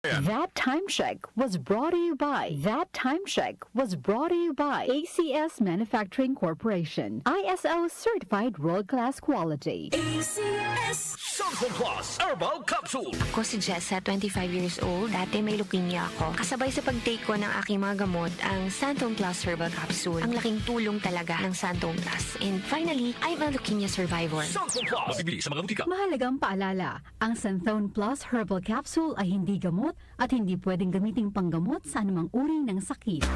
That time check was brought to you by ACS Manufacturing Corporation, ISO certified world-class quality. ACS Santon Plus Herbal Capsule. Ako si Jessa, 25 years old. Dati may leukemia ako. Kasabay sa pag-take ko ng aking mga gamot, ang Santon Plus Herbal Capsule. Ang laking tulong talaga ng Santon Plus. And finally, I'm a leukemia survivor. Santon Plus. Mabibili sa mga butika. Mahalagang paalala, ang Santhone Plus Herbal Capsule ay hindi gamot at hindi pwedeng gamiting panggamot sa anumang uri ng sakit.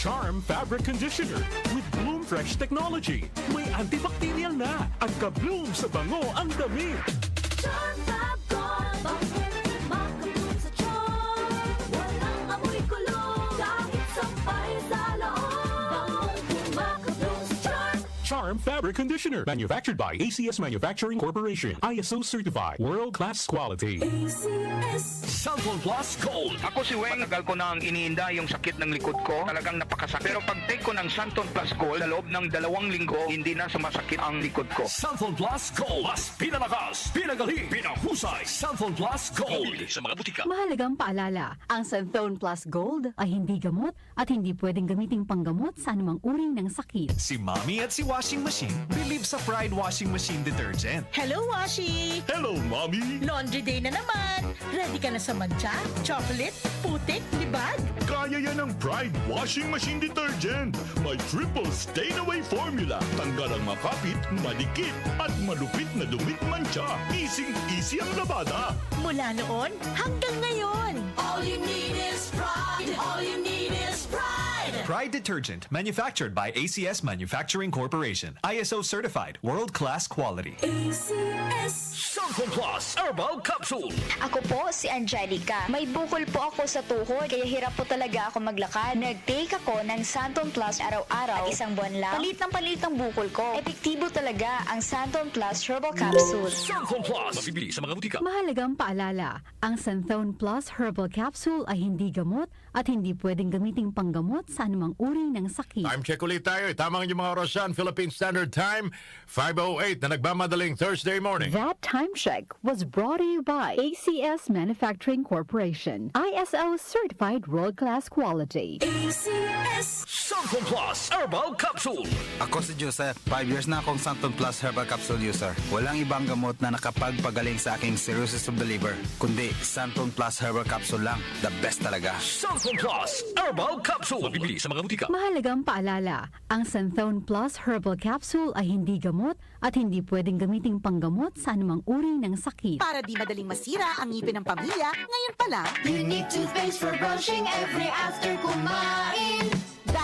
Charm Fabric Conditioner with Bloom Fresh Technology. May antibacterial na at ka-bloom sa bango ang damit. Charm Fabric Conditioner, manufactured by ACS Manufacturing Corporation, ISO certified, world-class quality. Santon Plus Gold. Ako si Weng, matagal ko nang iniinda yung sakit ng likod ko. Talagang napakasakit. Pero pag take ko ng Santon Plus Gold, sa loob ng 2 linggo, hindi na sumasakit ang likod ko. Santon Plus Gold. Mas pinalakas, pinagaling, pinahusay. Santon Plus Gold. Mabibili sa mga butika. Mahalagang paalala, ang Santhone Plus Gold ay hindi gamot at hindi pwedeng gamiting panggamot sa anumang uri ng sakit. Si Mommy at si Washing Machine believe sa Pride Washing Machine Detergent. Hello, Washi! Hello, Mommy! Laundry day na naman! Ready ka na sa mancha, chocolate, putik, libag? Kaya yan ang Pride Washing Machine Detergent. May triple stain-away formula. Tanggal ang makapit, madikit, at malupit na dumit mancha. Easy ang labada. Mula noon hanggang ngayon. All you need is pride. All you need is pride. Pride Detergent, manufactured by ACS Manufacturing Corporation. ISO certified, world-class quality. ACS Santon Plus Herbal Capsule. Ako po si Angelica. May bukol po ako sa tuhod, kaya hirap po talaga ako maglakad. Nag-take ako ng Santon Plus araw-araw at isang buwan lang. Palit ng bukol ko. Epektibo talaga ang Santon Plus Herbal Capsule. Santon Plus. Mabibili sa mga butika. Mahalagang paalala, ang Santhone Plus Herbal Capsule ay hindi gamot at hindi pwedeng gamiting panggamot sa anumang uri ng sakit. Time check ulit tayo. Tamang yung mga orasyan. Philippine Standard Time, 5:08 na nagmamadaling Thursday morning. That time check was brought to you by ACS Manufacturing Corporation, ISO certified world-class quality. ACS Santon Plus Herbal Capsule. Ako si Joseph. 5 years na akong Santon Plus Herbal Capsule user. Walang ibang gamot na nakapagpagaling sa aking cirrhosis of the liver, kundi Santon Plus Herbal Capsule lang. The best talaga. Santon Plus Herbal Capsule. Mabibili sa mga butika. Mahalagang paalala, ang Santhone Plus Herbal Capsule ay hindi gamot at hindi pwedeng gamiting panggamot sa anumang uri ng sakit. Para di madaling masira ang ngipin ng pamilya, ngayon pa lang, Unique toothpaste for brushing every after kumain.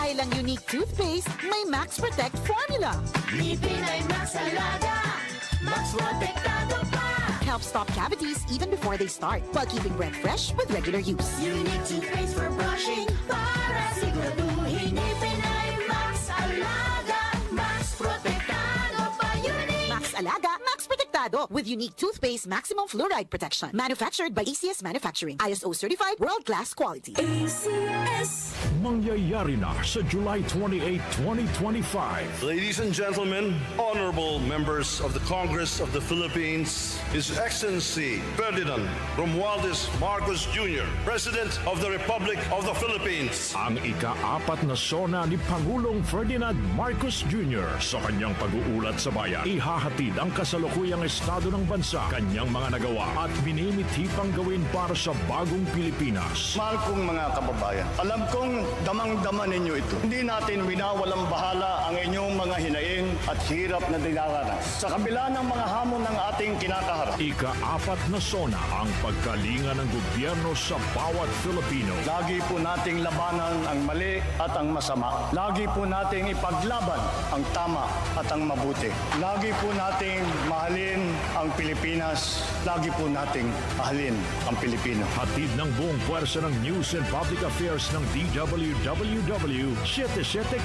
dahil ang unique toothpaste, may Max Protect formula. Ngipin ay Max Alaga, Max Protektado pa. Helps stop cavities even before they start, while keeping breath fresh with regular use. Unique toothpaste for brushing para siguraduhin ngipin ay Max Alaga, Max Protektado pa. Unique Max Alaga, Max Protectado with unique toothpaste maximum fluoride protection. Manufactured by ACS Manufacturing. ISO certified world-class quality. ACS Mangyayari na sa July 28, 2025. Ladies and gentlemen, honorable members of the Congress of the Philippines, His Excellency Ferdinand Romualdez Marcos Jr., President of the Republic of the Philippines. Ang ika-4 na sona ni Pangulong Ferdinand Marcos Jr. sa kanyang pag-uulat sa bayan, ihahatid ang kasalukuyang estado ng bansa, kanyang mga nagawa at minimithipang gawin para sa bagong Pilipinas. Mahal kong mga kababayan, alam kong damang-dama ninyo ito. Hindi natin winawalang bahala ang inyong mga hinaing at hirap na dinaranas. Sa kabila ng mga hamon ng ating kinakaharap, Ika-4 na sona ang pagkalinga ng gobyerno sa bawat Filipino. lagi po nating labanan ang mali at ang masama. Lagi po nating ipaglaban ang tama at ang mabuti. Lagi po nating mahalin ang Pilipinas, lagi po nating ahalin ang Pilipino. Hatid ng buong puwersa ng News and Public Affairs ng DWWW 774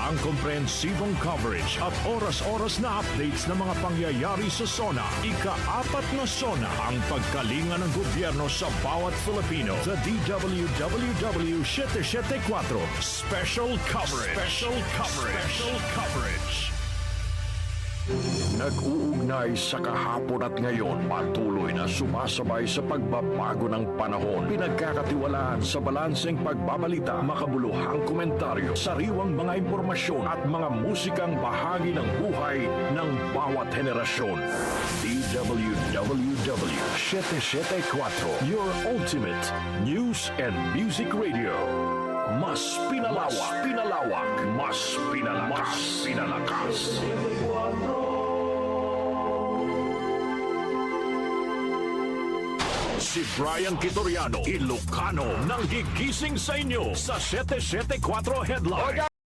ang komprehensibong coverage at oras-oras na updates ng mga pangyayari sa SONA. Ika-4 na SONA ang pagkalinga ng gobyerno sa bawat Filipino. The DWWW 774 Special Coverage. Special Coverage. Special Coverage. Nag-uugnay sa kahapon at ngayon, patuloy na sumasabay sa pagbabago ng panahon. Pinagkakatiwalaan sa balanseng pagbabalita, makabuluhang komentaryo, sariwang mga impormasyon at mga musikang bahagi ng buhay ng bawat henerasyon. DWWW 774, your ultimate news and music radio. Mas pinalawak, mas pinalakas. Si Brian Kitoriano, Ilocano, nang gigising sa inyo sa 774 Headline.